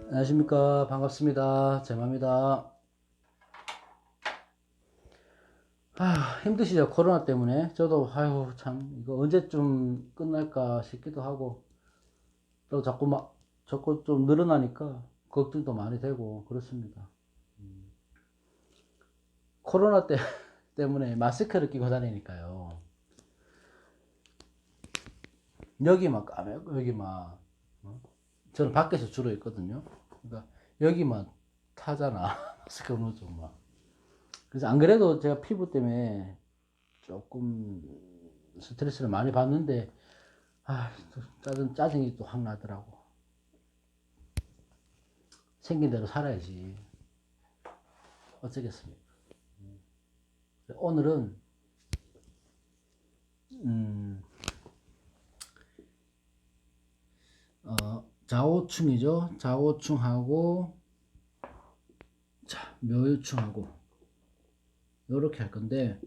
안녕하십니까. 반갑습니다. 제마입니다. 힘드시죠? 코로나 때문에. 저도, 참, 이거 언제쯤 끝날까 싶기도 하고, 또 자꾸 좀 늘어나니까 걱정도 많이 되고, 그렇습니다. 코로나 때문에 마스크를 끼고 다니니까요. 여기만 까매고, 여기만. 저는 밖에서 주로 있거든요. 그러니까, 여기만 타잖아. 마스크 어느 정도. 그래서 안 그래도 제가 피부 때문에 조금 스트레스를 많이 받는데, 짜증이 또 확 나더라고. 생긴 대로 살아야지. 어쩌겠습니까? 오늘은, 음, 자오충이죠. 자오충하고, 자, 묘유충하고, 요렇게 할 건데,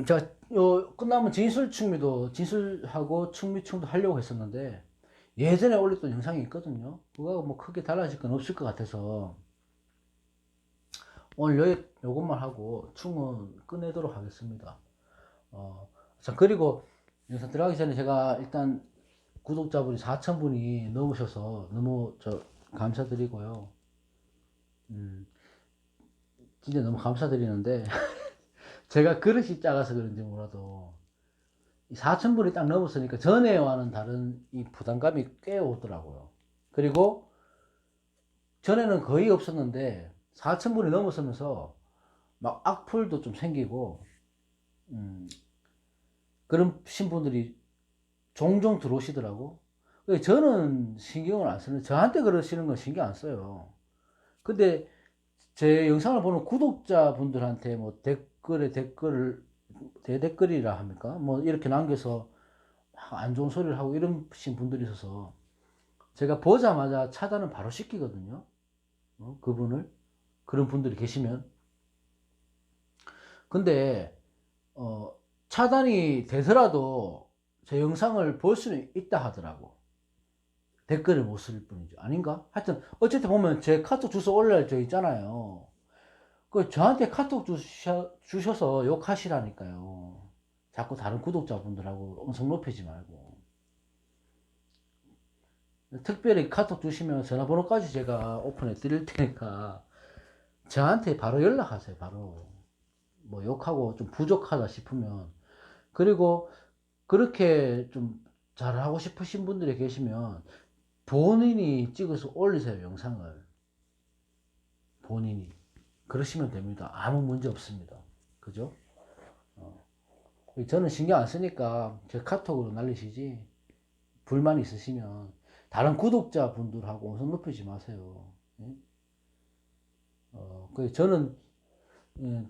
제가 끝나면 진술하고 충미충도 하려고 했었는데, 예전에 올렸던 영상이 있거든요. 그거하고 뭐 크게 달라질 건 없을 것 같아서, 오늘 요것만 하고 충은 끝내도록 하겠습니다. 자, 그리고 영상 들어가기 전에 제가 일단 구독자분이 4,000분이 넘으셔서 너무 감사드리고요. 음, 진짜 너무 감사드리는데, 제가 그릇이 작아서 그런지 몰라도, 4,000분이 딱 넘었으니까 전에와는 다른 이 부담감이 꽤 오더라고요. 그리고 전에는 거의 없었는데, 4,000분이 넘었으면서 막 악플도 좀 생기고, 음, 그런 신분들이 종종 들어오시더라고. 저는 신경을 안 쓰는, 저한테 그러시는 건 신경 안 써요. 근데 제 영상을 보는 구독자분들한테 뭐 대댓글이라 합니까? 뭐 이렇게 남겨서 안 좋은 소리를 하고 이러신 분들이 있어서 제가 보자마자 차단은 바로 시키거든요. 그분을. 그런 분들이 계시면. 근데, 어, 차단이 되더라도 제 영상을 볼 수는 있다 하더라고. 댓글을 못 쓸 뿐이죠. 아닌가? 하여튼, 어쨌든 보면 제 카톡 주소 올려져 있잖아요. 그 저한테 카톡 주셔서 욕하시라니까요. 자꾸 다른 구독자분들하고 음성 높이지 말고. 특별히 카톡 주시면 전화번호까지 제가 오픈해 드릴 테니까 저한테 바로 연락하세요. 바로. 뭐 욕하고 좀 부족하다 싶으면. 그리고 그렇게 좀 잘하고 싶으신 분들이 계시면 본인이 찍어서 올리세요. 영상을. 본인이. 그러시면 됩니다. 아무 문제 없습니다. 그죠? 저는 신경 안 쓰니까 제 카톡으로 날리시지. 불만 있으시면 다른 구독자분들하고 우선 높이지 마세요. 예? 저는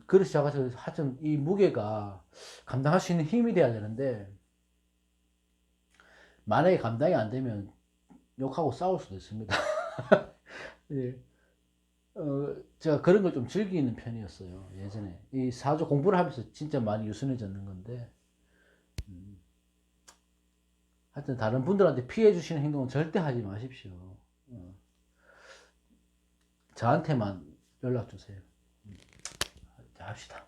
그릇 작아서 하여튼 이 무게가 감당할 수 있는 힘이 돼야 되는데 만약에 감당이 안 되면 욕하고 싸울 수도 있습니다. 예. 제가 그런 걸 좀 즐기는 편이었어요. 예전에 이 사주 공부를 하면서 진짜 많이 유순해졌는 건데 하여튼 다른 분들한테 피해 주시는 행동은 절대 하지 마십시오. 어, 저한테만 연락 주세요. 자, 합시다.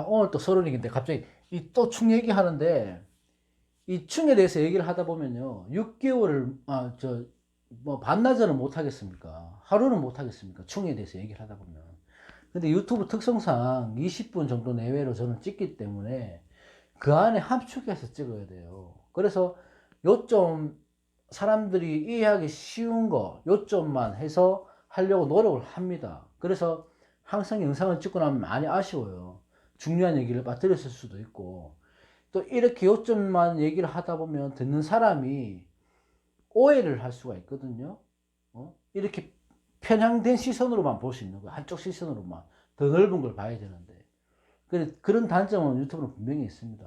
오늘 또 서론이긴데 갑자기 이 또 충 얘기하는데 이 충에 대해서 얘기를 하다 보면요. 6개월을 뭐 반나절은 못 하겠습니까? 하루는 못 하겠습니까? 충에 대해서 얘기를 하다 보면. 근데 유튜브 특성상 20분 정도 내외로 저는 찍기 때문에 그 안에 함축해서 찍어야 돼요. 그래서 요점 사람들이 이해하기 쉬운 거 요점만 해서 하려고 노력을 합니다. 그래서 항상 영상을 찍고 나면 많이 아쉬워요. 중요한 얘기를 빠뜨렸을 수도 있고 또 이렇게 요점만 얘기를 하다 보면 듣는 사람이 오해를 할 수가 있거든요. 이렇게 편향된 시선으로만 볼 수 있는 거예요. 한쪽 시선으로만. 더 넓은 걸 봐야 되는데. 그런 단점은 유튜브는 분명히 있습니다.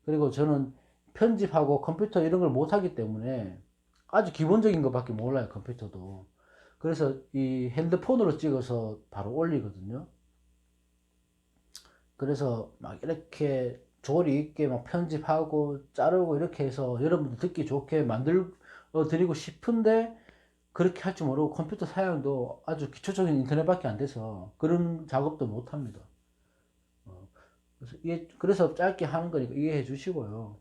그리고 저는 편집하고 컴퓨터 이런 걸 못하기 때문에 아주 기본적인 것밖에 몰라요, 컴퓨터도. 그래서 이 핸드폰으로 찍어서 바로 올리거든요. 그래서 막 이렇게 조리 있게 막 편집하고 자르고 이렇게 해서 여러분들 듣기 좋게 만들어 드리고 싶은데 그렇게 할 줄 모르고 컴퓨터 사양도 아주 기초적인 인터넷밖에 안 돼서 그런 작업도 못 합니다. 그래서 짧게 하는 거니까 이해해 주시고요.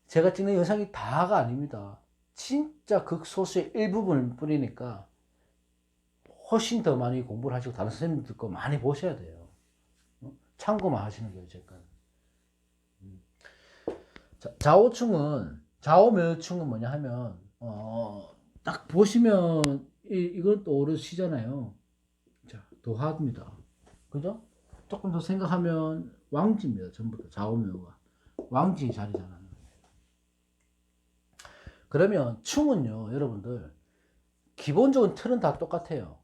제가 찍는 영상이 다가 아닙니다. 진짜 극소수의 일부분을 뿌리니까 훨씬 더 많이 공부를 하시고 다른 선생님들 거 많이 보셔야 돼요. 참고만 하시는 거예요, 제가. 좌우명유충은 뭐냐 하면, 딱 보시면, 이건 또 오르시잖아요. 자, 도화입니다. 그죠? 조금 더 생각하면 왕지입니다. 전부 다 좌우명유가. 왕지 자리잖아요. 그러면 충은요, 여러분들, 기본적인 틀은 다 똑같아요.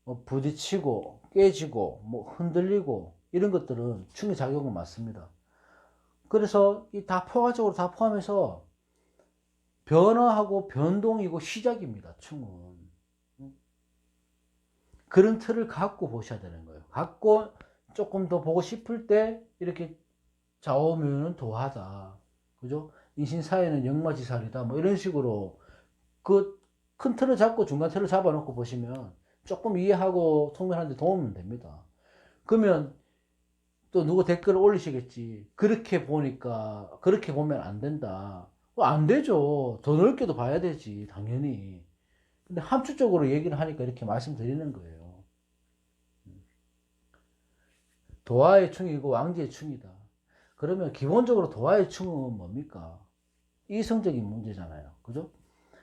뭐 부딪히고, 깨지고, 뭐 흔들리고, 이런 것들은 충의 작용은 맞습니다. 그래서 이 다 포괄적으로 다 포함해서 변화하고 변동이고 시작입니다. 충은. 그런 틀을 갖고 보셔야 되는 거예요. 갖고 조금 더 보고 싶을 때 이렇게 좌우명은 도하다. 그죠? 인신사회는 역마지살이다. 뭐 이런 식으로 그 큰 틀을 잡고 중간 틀을 잡아놓고 보시면 조금 이해하고 통일하는 데 도움이 됩니다. 그러면 또 누구 댓글을 올리시겠지. 그렇게 보니까, 그렇게 보면 안 된다. 안 되죠. 더 넓게도 봐야 되지, 당연히. 근데 함축적으로 얘기를 하니까 이렇게 말씀드리는 거예요. 도화의 충이고 왕지의 충이다. 그러면 기본적으로 도화의 충은 뭡니까? 이성적인 문제잖아요. 그죠?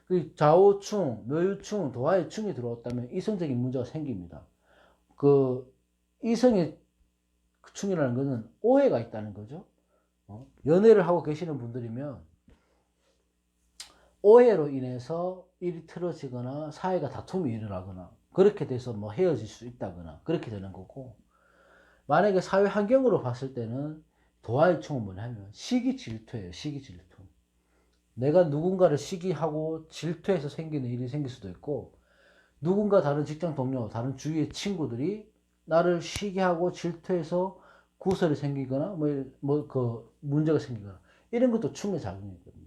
그 좌우충, 묘유충, 도화의 충이 들어왔다면 이성적인 문제가 생깁니다. 그 이성의 충이라는 것은 오해가 있다는 거죠. 연애를 하고 계시는 분들이면 오해로 인해서 일이 틀어지거나 사이가 다툼이 일어나거나 그렇게 돼서 뭐 헤어질 수 있다거나 그렇게 되는 거고, 만약에 사회 환경으로 봤을 때는 도화의 충은 뭐냐면 시기 질투예요. 시기 질투. 내가 누군가를 시기하고 질투해서 생기는 일이 생길 수도 있고, 누군가 다른 직장 동료, 다른 주위의 친구들이 나를 시기하고 질투해서 구설이 생기거나 그 문제가 생기거나 이런 것도 충의 작용이거든요.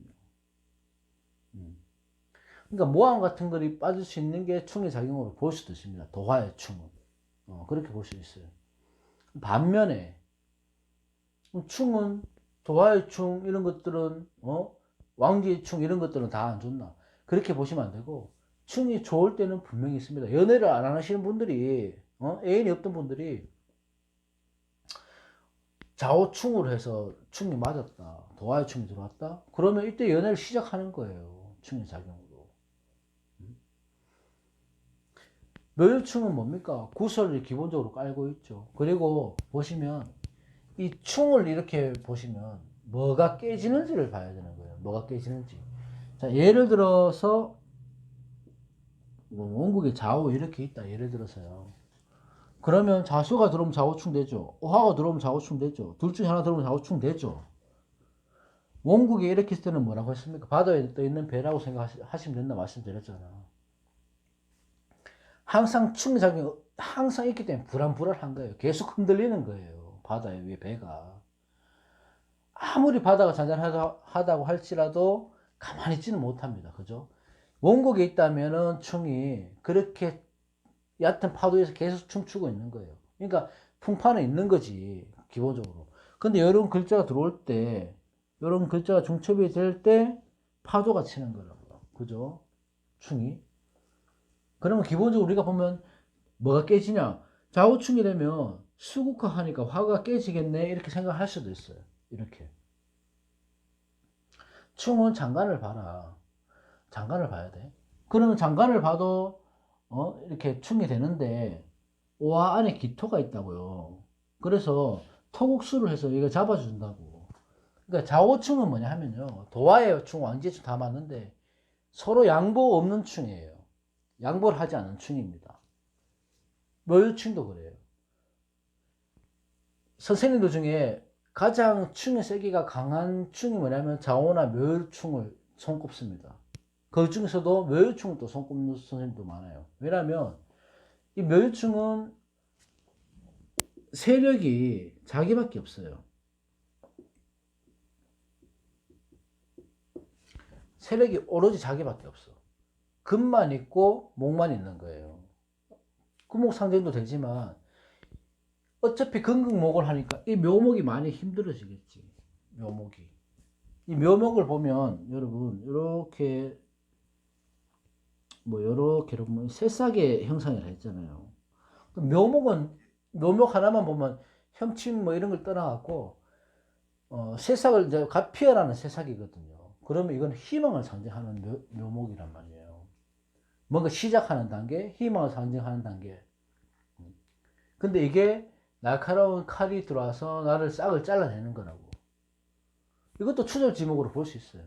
그러니까 모함 같은 것이 빠질 수 있는 게 충의 작용으로 볼 수도 있습니다. 도화의 충은. 그렇게 볼 수 있어요. 반면에 충은 도화의 충 이런 것들은 왕지의 충 이런 것들은 다 안 좋나 그렇게 보시면 안 되고, 충이 좋을 때는 분명히 있습니다. 연애를 안 하시는 분들이 애인이 없던 분들이 좌우충으로 해서 충이 맞았다, 도화의 충이 들어왔다, 그러면 이때 연애를 시작하는 거예요. 충의 작용으로. 묘유충은 뭡니까? 구설을 기본적으로 깔고 있죠. 그리고 보시면 이 충을 이렇게 보시면 뭐가 깨지는지를 봐야 되는 거예요. 뭐가 깨지는지. 자, 예를 들어서 뭐 원국에 좌우 이렇게 있다. 예를 들어서요. 그러면 자수가 들어오면 좌우충 되죠. 오화가 들어오면 좌우충 되죠. 둘 중에 하나 들어오면 좌우충 되죠. 원국에 이렇게 있을 때는 뭐라고 했습니까? 바다에 떠 있는 배라고 생각하시면 된다 말씀드렸잖아. 항상 충작용이 항상 있기 때문에 불안불안한 거예요. 계속 흔들리는 거예요. 바다 위에 배가. 아무리 바다가 잔잔하다고 할지라도 가만히 있지는 못합니다. 그죠? 원국에 있다면은 충이 그렇게 얕은 파도에서 계속 춤추고 있는 거예요. 그러니까 풍파는 있는 거지, 기본적으로. 근데 이런 글자가 들어올 때, 이런 글자가 중첩이 될 때 파도가 치는 거라고요. 그죠? 충이. 그러면 기본적으로 우리가 보면 뭐가 깨지냐? 좌우충이 되면 수국화하니까 화가 깨지겠네 이렇게 생각할 수도 있어요. 이렇게. 충은 장관을 봐라. 장관을 봐야 돼. 그러면 장관을 봐도 이렇게 충이 되는데 오화 안에 기토가 있다고요. 그래서 토국수를 해서 이거 잡아준다고. 그러니까 좌우충은 뭐냐 하면요. 도화의 충, 왕지의 충 다 맞는데 서로 양보 없는 충이에요. 양보를 하지 않는 충입니다. 묘유충도 그래요. 선생님들 중에 가장 충의 세기가 강한 충이 뭐냐면 좌우나 묘유충을 손꼽습니다. 그 중에서도 묘유충을 또 손꼽는 선생님도 많아요. 왜냐하면 이 묘유충은 세력이 자기밖에 없어요. 세력이 오로지 자기밖에 없어. 금만 있고 목만 있는 거예요. 금목 상징도 되지만 어차피 금극목을 하니까 이 묘목이 많이 힘들어지겠지. 묘목이. 이 묘목을 보면 여러분 이렇게 뭐 이렇게 보면 새싹의 형상이라 했잖아요. 묘목은 묘목 하나만 보면 형침 뭐 이런 걸 떠나갖고 새싹을 이제 갓 피어나는 새싹이거든요. 그러면 이건 희망을 상징하는 묘목이란 말이에요. 뭔가 시작하는 단계, 희망을 상징하는 단계. 근데 이게 날카로운 칼이 들어와서 나를 싹을 잘라내는 거라고. 이것도 추절 지목으로 볼 수 있어요.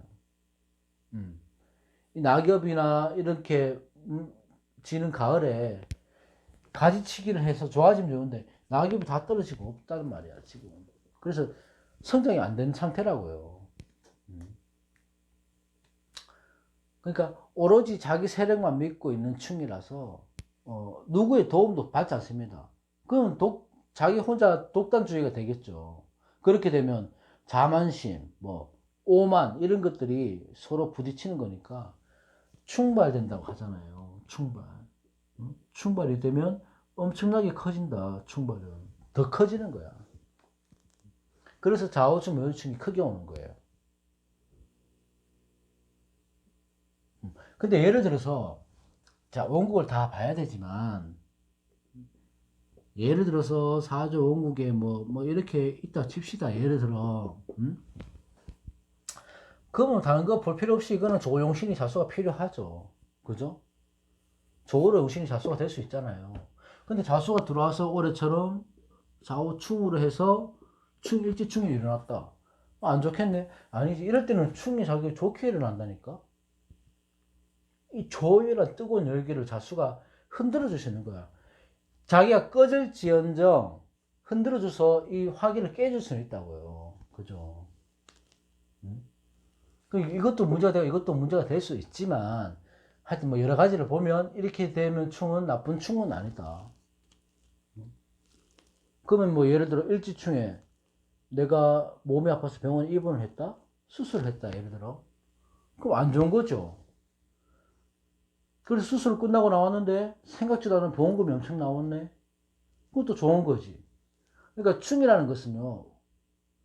이 낙엽이나 이렇게 지는 가을에 가지치기를 해서 좋아지면 좋은데 낙엽이 다 떨어지고 없다는 말이야 지금. 그래서 성장이 안 되는 상태라고요. 그러니까 오로지 자기 세력만 믿고 있는 충이라서 누구의 도움도 받지 않습니다. 그럼 자기 혼자 독단주의가 되겠죠. 그렇게 되면 자만심, 뭐 오만 이런 것들이 서로 부딪히는 거니까 충발된다고 하잖아요. 충발. 충발이 되면 엄청나게 커진다. 충발은 더 커지는 거야. 그래서 좌우충, 묘유충이 크게 오는 거예요. 근데 예를 들어서 자 원국을 다 봐야 되지만 예를 들어서 사조 원국에 뭐 이렇게 있다 칩시다. 예를 들어 그러면 다른 거 볼 필요 없이 이거는 조용신이 자수가 필요하죠. 그죠? 조로 용신이 자수가 될 수 있잖아요. 근데 자수가 들어와서 올해처럼 좌우충으로 해서 충일지충이 일어났다. 안 좋겠네. 아니지. 이럴 때는 충이 자기 좋게 일어난다니까. 이 조유란 뜨거운 열기를 자수가 흔들어 주시는 거야. 자기가 꺼질지언정 흔들어 줘서 이 화기를 깨줄 수는 있다고요. 그죠? 이것도 문제가 되고 이것도 문제가 될 수 있지만 하여튼 뭐 여러 가지를 보면 이렇게 되면 충은 나쁜 충은 아니다. 그러면 뭐 예를 들어 일지충에 내가 몸이 아파서 병원에 입원을 했다? 수술을 했다 예를 들어. 그럼 안 좋은 거죠. 그래서 수술 끝나고 나왔는데 생각지도 않은 보험금이 엄청 나왔네. 그것도 좋은 거지. 그러니까 충이라는 것은요.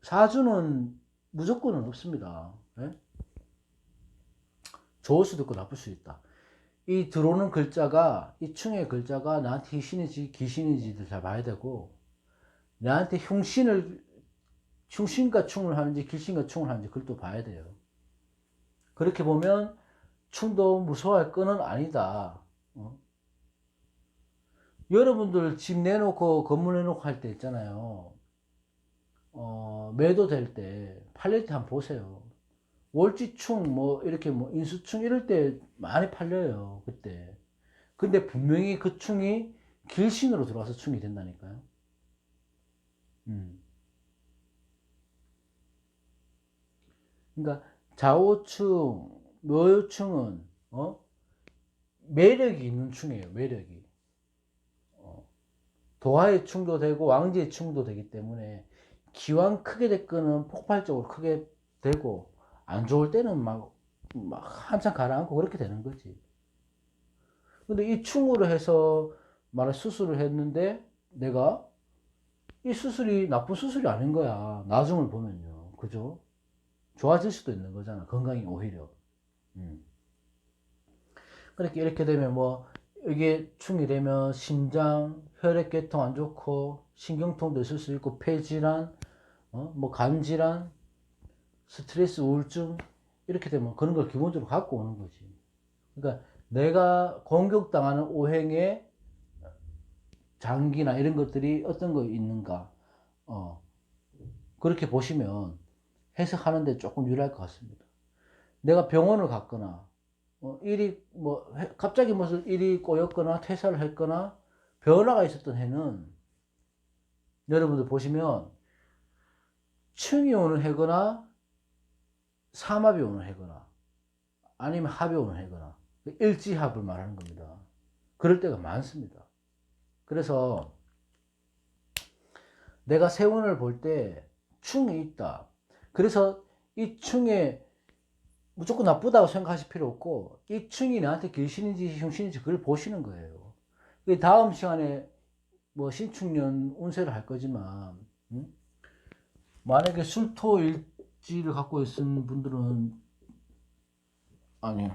사주는 무조건은 없습니다. 네? 좋을 수도 있고 나쁠 수도 있다. 이 들어오는 글자가 이 충의 글자가 나한테 희신인지 기신인지를 잘 봐야 되고 나한테 흉신과 충을 하는지 길신과 충을 하는지 그걸 또 봐야 돼요. 그렇게 보면 충도 무서워할 건은 아니다. 여러분들 집 내놓고 건물 내놓고 할 때 있잖아요. 매도될 때 팔릴 때 한번 보세요. 월지충 뭐 이렇게 뭐 인수충 이럴 때 많이 팔려요. 그때. 근데 분명히 그 충이 길신으로 들어와서 충이 된다니까요. 그러니까 좌우충, 묘유충은 매력이 있는 충이에요. 매력이. 도화의 충도 되고 왕지의 충도 되기 때문에 기왕 크게 될 거는 폭발적으로 크게 되고 안 좋을 때는 막 한참 가라앉고 그렇게 되는 거지. 근데 이 충으로 해서 말해 수술을 했는데 내가 이 수술이 나쁜 수술이 아닌 거야. 나중을 보면요. 그죠? 좋아질 수도 있는 거잖아. 건강이 오히려. 음. 그렇게 이렇게 되면 뭐 이게 충이 되면 심장, 혈액계통 안 좋고 신경통도 있을 수 있고 폐질환, 뭐 간질환, 스트레스, 우울증 이렇게 되면 그런 걸 기본적으로 갖고 오는 거지. 그러니까 내가 공격당하는 오행의 장기나 이런 것들이 어떤 거 있는가, 그렇게 보시면 해석하는데 조금 유리할 것 같습니다. 내가 병원을 갔거나 일이 뭐 갑자기 무슨 일이 꼬였거나 퇴사를 했거나 변화가 있었던 해는 여러분들 보시면 충이 오는 해거나 삼합이 오는 해거나 아니면 합이 오는 해거나 일지합을 말하는 겁니다. 그럴 때가 많습니다. 그래서 내가 세운을 볼 때 충이 있다. 그래서 이 충에 무조건 나쁘다고 생각하실 필요 없고, 이 충이 나한테 귀신인지 흉신인지 그걸 보시는 거예요. 다음 시간에 뭐 신축년 운세를 할 거지만, 만약에 술토일지를 갖고 있는 분들은, 아니,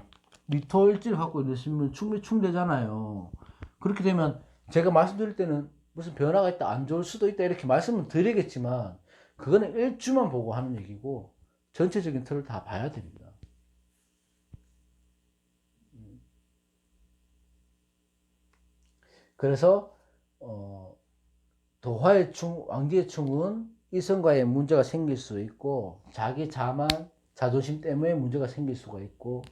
미토일지를 갖고 있으면 충되잖아요. 그렇게 되면 제가 말씀드릴 때는 무슨 변화가 있다, 안 좋을 수도 있다, 이렇게 말씀을 드리겠지만, 그거는 일주만 보고 하는 얘기고, 전체적인 틀을 다 봐야 됩니다. 그래서, 도화의 충, 왕지의 충은 이성과의 문제가 생길 수 있고, 자기 자만, 자존심 때문에 문제가 생길 수가 있고,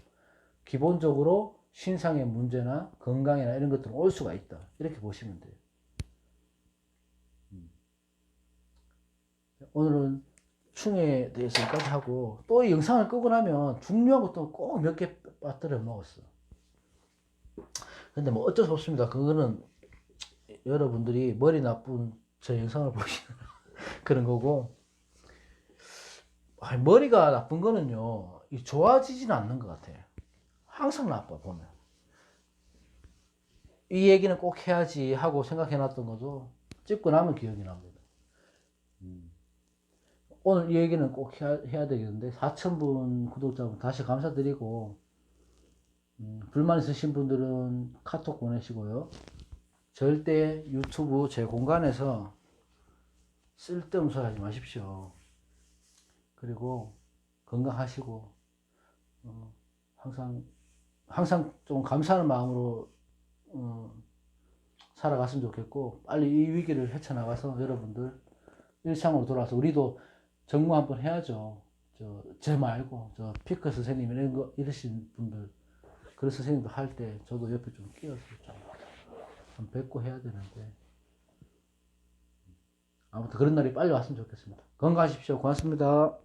기본적으로 신상의 문제나 건강이나 이런 것들은 올 수가 있다. 이렇게 보시면 돼요. 오늘은 충에 대해서 여기까지 하고, 또 이 영상을 끄고 나면 중요한 것도 꼭 몇 개 빠뜨려 먹었어. 근데 뭐 어쩔 수 없습니다. 그거는 여러분들이 머리 나쁜 저 영상을 보시는 그런 거고, 머리가 나쁜 거는요, 좋아지지는 않는 것 같아요. 항상 나빠, 보면. 이 얘기는 꼭 해야지 하고 생각해 놨던 것도 찍고 나면 기억이 납니다. 오늘 이 얘기는 꼭 해야 되겠는데, 4,000분 구독자분 다시 감사드리고, 불만 있으신 분들은 카톡 보내시고요. 절대 유튜브 제 공간에서 쓸데없는 소리 하지 마십시오. 그리고 건강하시고, 항상 좀 감사하는 마음으로 살아갔으면 좋겠고, 빨리 이 위기를 헤쳐나가서 여러분들 일상으로 돌아와서 우리도 정모 한번 해야죠. 제 말고 저 피크 선생님 이러신 분들, 그런 선생님도 할 때 저도 옆에 좀 끼어서 좀 뵙고 해야 되는데, 아무튼 그런 날이 빨리 왔으면 좋겠습니다. 건강하십시오. 고맙습니다.